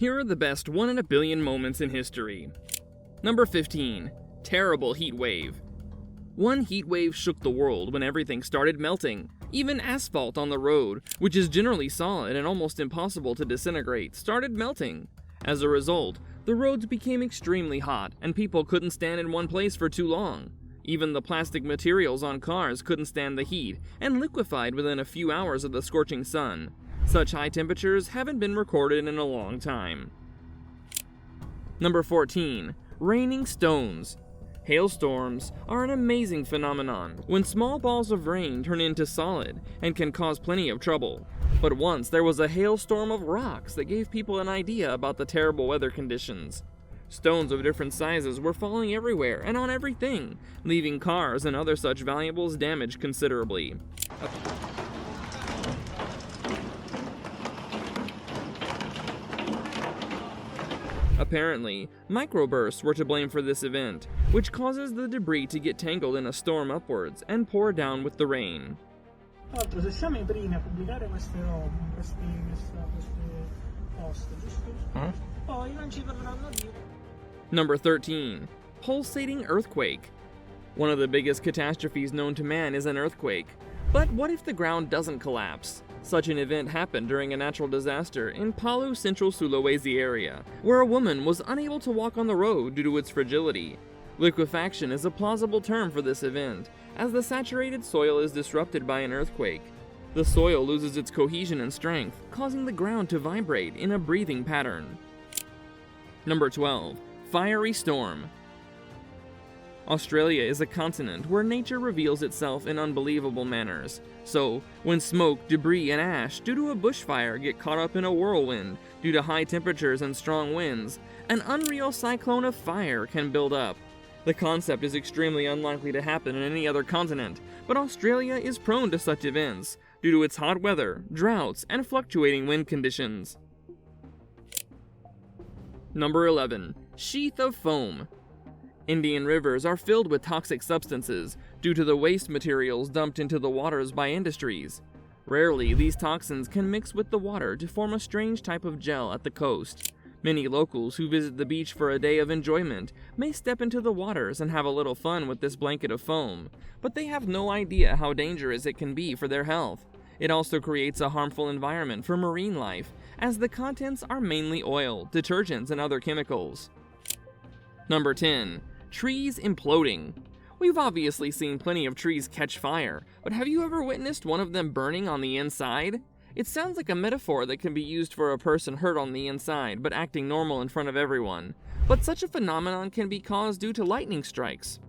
Here are the best 1 in a billion moments in history. Number 15. Terrible heat wave. One heat wave shook the world when everything started melting. Even asphalt on the road, which is generally solid and almost impossible to disintegrate, started melting. As a result, the roads became extremely hot, and people couldn't stand in one place for too long. Even the plastic materials on cars couldn't stand the heat, and liquefied within a few hours of the scorching sun. Such high temperatures haven't been recorded in a long time. Number 14. Raining stones. Hailstorms are an amazing phenomenon when small balls of rain turn into solid and can cause plenty of trouble. But once there was a hailstorm of rocks that gave people an idea about the terrible weather conditions. Stones of different sizes were falling everywhere and on everything, leaving cars and other such valuables damaged considerably. Apparently, microbursts were to blame for this event, which causes the debris to get tangled in a storm upwards and pour down with the rain. Tra l'altro, se siamo i primi a pubblicare queste post, giusto? Poi non ci verranno a dire. Number 13. Pulsating earthquake. One of the biggest catastrophes known to man is an earthquake. But what if the ground doesn't collapse? Such an event happened during a natural disaster in Palu, central Sulawesi area, where a woman was unable to walk on the road due to its fragility. Liquefaction is a plausible term for this event, as the saturated soil is disrupted by an earthquake. The soil loses its cohesion and strength, causing the ground to vibrate in a breathing pattern. Number 12. Fiery storm. Australia is a continent where nature reveals itself in unbelievable manners. So, when smoke, debris, and ash due to a bushfire get caught up in a whirlwind due to high temperatures and strong winds, an unreal cyclone of fire can build up. The concept is extremely unlikely to happen in any other continent, but Australia is prone to such events due to its hot weather, droughts, and fluctuating wind conditions. Number 11. Sheath of foam. Indian rivers are filled with toxic substances due to the waste materials dumped into the waters by industries. Rarely, these toxins can mix with the water to form a strange type of gel at the coast. Many locals who visit the beach for a day of enjoyment may step into the waters and have a little fun with this blanket of foam, but they have no idea how dangerous it can be for their health. It also creates a harmful environment for marine life, as the contents are mainly oil, detergents, and other chemicals. Number 10. Trees imploding. We've obviously seen plenty of trees catch fire, but have you ever witnessed one of them burning on the inside? It sounds like a metaphor that can be used for a person hurt on the inside, but acting normal in front of everyone. But such a phenomenon can be caused due to lightning strikes.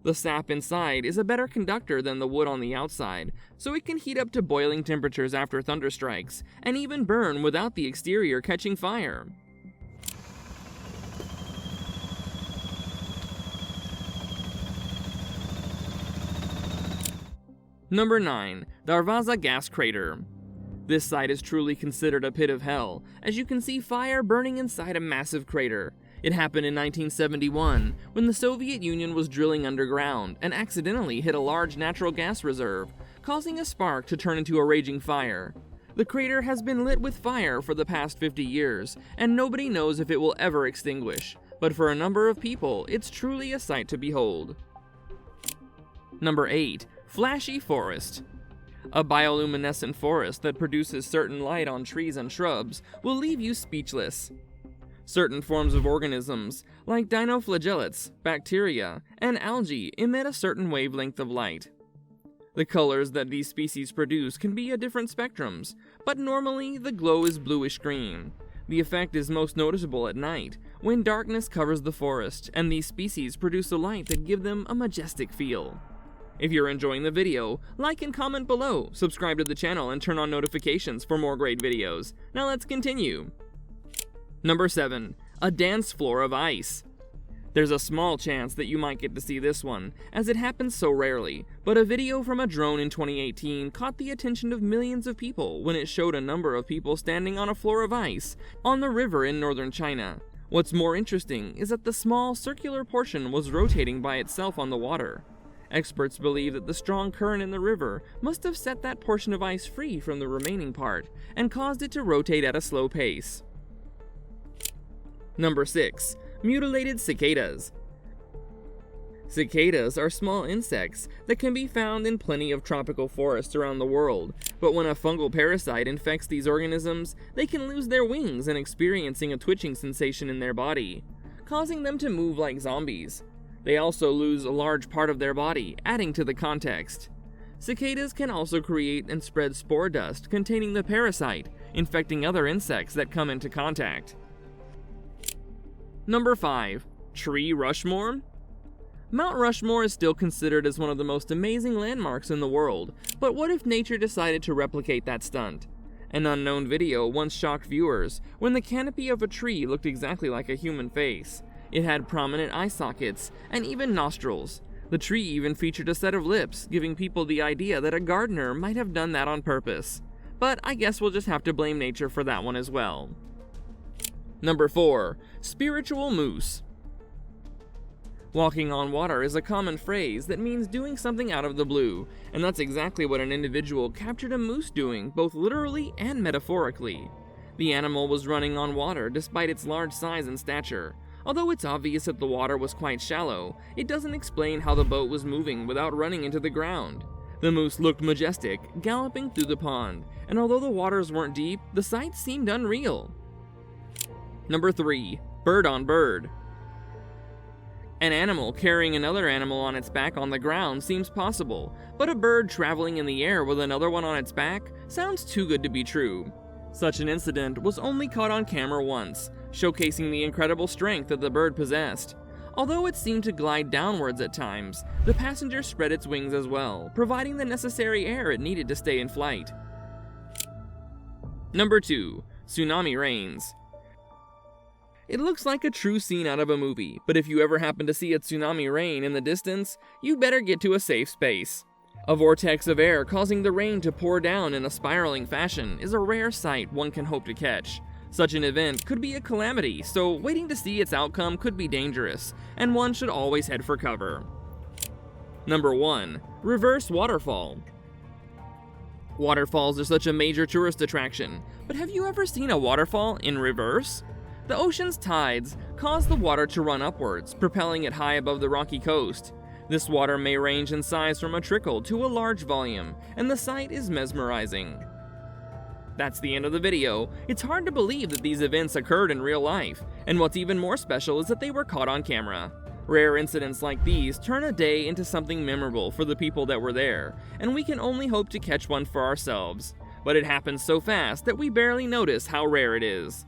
The sap inside is a better conductor than the wood on the outside, so it can heat up to boiling temperatures after thunderstrikes, and even burn without the exterior catching fire. Number 9. Darvaza Gas Crater. This site is truly considered a pit of hell, as you can see fire burning inside a massive crater. It happened in 1971, when the Soviet Union was drilling underground and accidentally hit a large natural gas reserve, causing a spark to turn into a raging fire. The crater has been lit with fire for the past 50 years, and nobody knows if it will ever extinguish, but for a number of people, it's truly a sight to behold. Number 8. Flashy forest. A bioluminescent forest that produces certain light on trees and shrubs will leave you speechless. Certain forms of organisms, like dinoflagellates, bacteria, and algae, emit a certain wavelength of light. The colors that these species produce can be at different spectrums, but normally the glow is bluish-green. The effect is most noticeable at night, when darkness covers the forest, and these species produce a light that gives them a majestic feel. If you're enjoying the video, like and comment below, subscribe to the channel, and turn on notifications for more great videos. Now let's continue. Number 7. A dance floor of ice. There's a small chance that you might get to see this one, as it happens so rarely, but a video from a drone in 2018 caught the attention of millions of people when it showed a number of people standing on a floor of ice on the river in northern China. What's more interesting is that the small circular portion was rotating by itself on the water. Experts believe that the strong current in the river must have set that portion of ice free from the remaining part and caused it to rotate at a slow pace. Number 6. Mutilated cicadas. Cicadas are small insects that can be found in plenty of tropical forests around the world, but when a fungal parasite infects these organisms, they can lose their wings and experiencing a twitching sensation in their body, causing them to move like zombies. They also lose a large part of their body, adding to the context. Cicadas can also create and spread spore dust containing the parasite, infecting other insects that come into contact. Number 5. Tree Rushmore. Mount Rushmore is still considered as one of the most amazing landmarks in the world, but what if nature decided to replicate that stunt? An unknown video once shocked viewers when the canopy of a tree looked exactly like a human face. It had prominent eye sockets and even nostrils. The tree even featured a set of lips, giving people the idea that a gardener might have done that on purpose. But I guess we'll just have to blame nature for that one as well. Number 4. Spiritual Moose. Walking on water is a common phrase that means doing something out of the blue, and that's exactly what an individual captured a moose doing, both literally and metaphorically. The animal was running on water despite its large size and stature. Although it's obvious that the water was quite shallow, it doesn't explain how the boat was moving without running into the ground. The moose looked majestic, galloping through the pond, and although the waters weren't deep, the sight seemed unreal. Number 3. Bird on bird. An animal carrying another animal on its back on the ground seems possible, but a bird traveling in the air with another one on its back sounds too good to be true. Such an incident was only caught on camera once, showcasing the incredible strength that the bird possessed. Although it seemed to glide downwards at times, the passenger spread its wings as well, providing the necessary air it needed to stay in flight. Number 2. Tsunami Rains. It looks like a true scene out of a movie, but if you ever happen to see a tsunami rain in the distance, you better get to a safe space. A vortex of air causing the rain to pour down in a spiraling fashion is a rare sight one can hope to catch. Such an event could be a calamity, so waiting to see its outcome could be dangerous, and one should always head for cover. Number 1. Reverse Waterfall. Waterfalls are such a major tourist attraction, but have you ever seen a waterfall in reverse? The ocean's tides cause the water to run upwards, propelling it high above the rocky coast. This water may range in size from a trickle to a large volume, and the sight is mesmerizing. That's the end of the video. It's hard to believe that these events occurred in real life, and what's even more special is that they were caught on camera. Rare incidents like these turn a day into something memorable for the people that were there, and we can only hope to catch one for ourselves. But it happens so fast that we barely notice how rare it is.